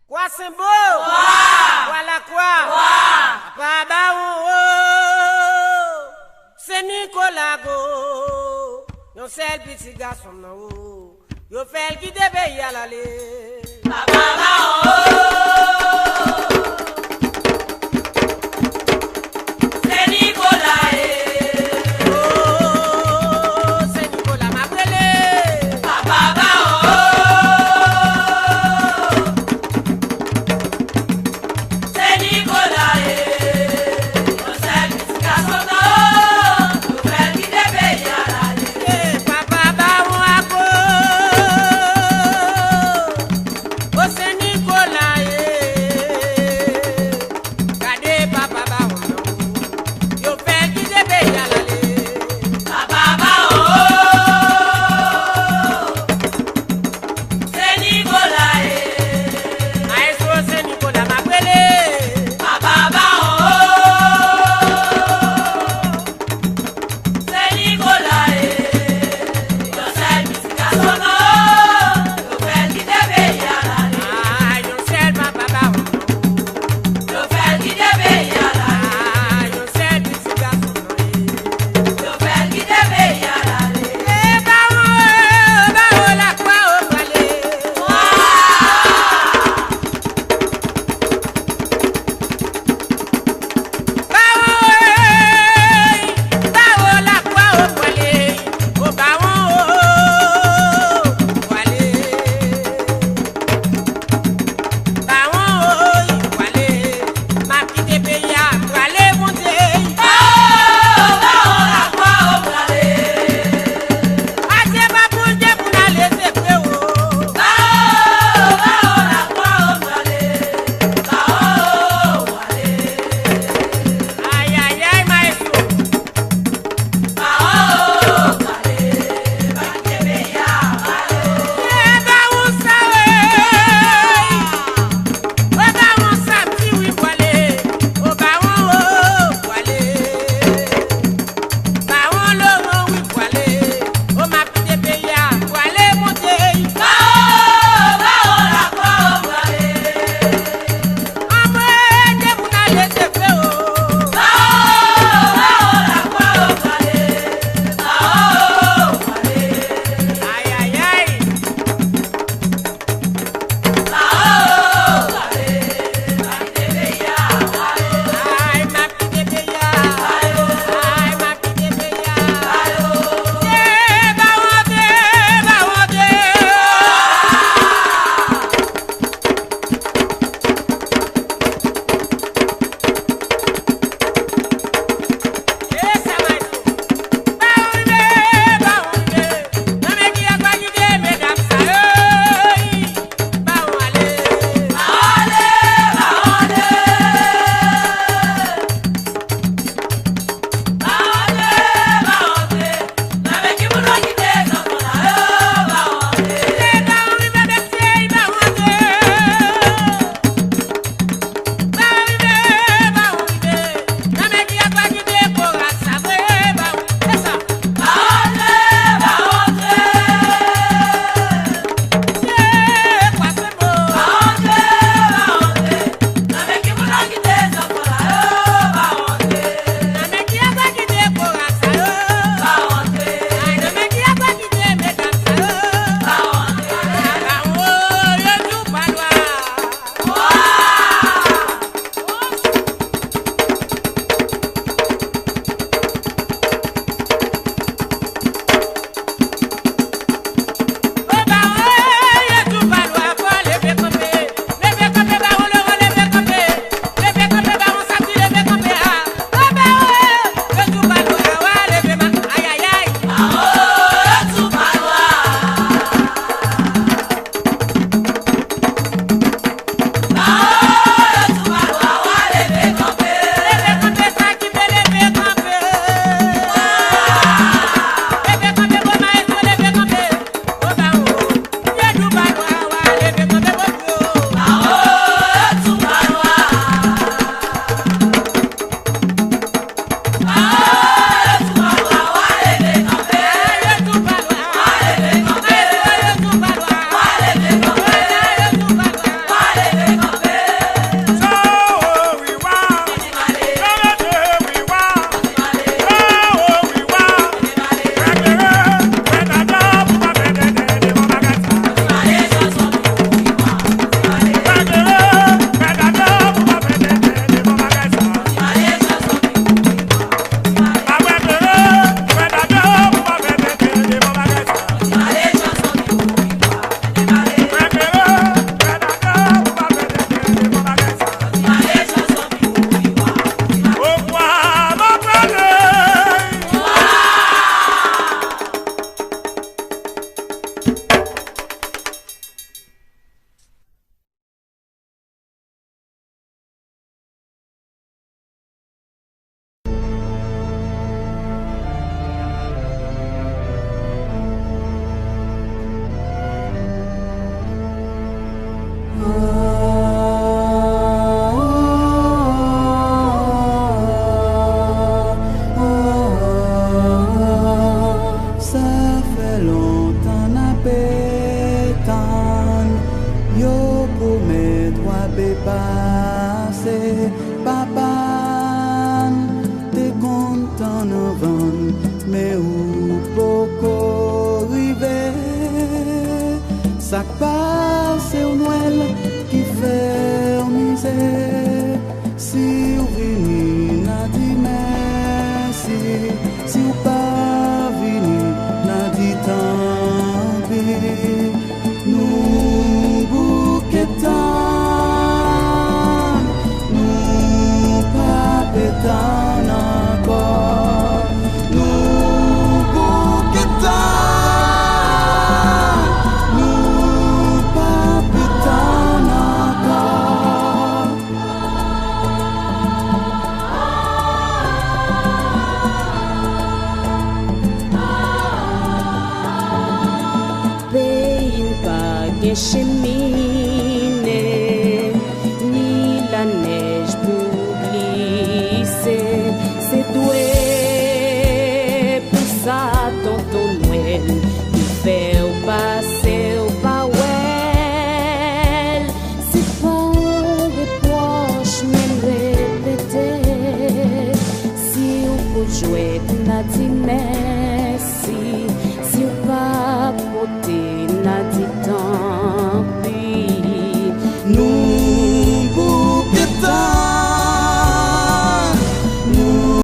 Quoi c'est beau? Voilà quoi? Papa c'est Nicolas go. Yon seul petit garçon non. Yo fait qui débé y aller. C'est Nicolas. passé, papa, t'es content avant, mais où beaucoup arriver, ça passe au Noël qui fait misère. Si vous venez, n'a dit merci, si vous pas venez, n'a dit tant pis, nous bouquetons. Pétan encore, nous bouquetons, nous pas pétan encore. Pays pas de cheminée, ni la neige pour c'est doué pour ça tonton Noël qui fait au passer au pawel. C'est pas des poches même répéter si on peut jouer n'a dit mais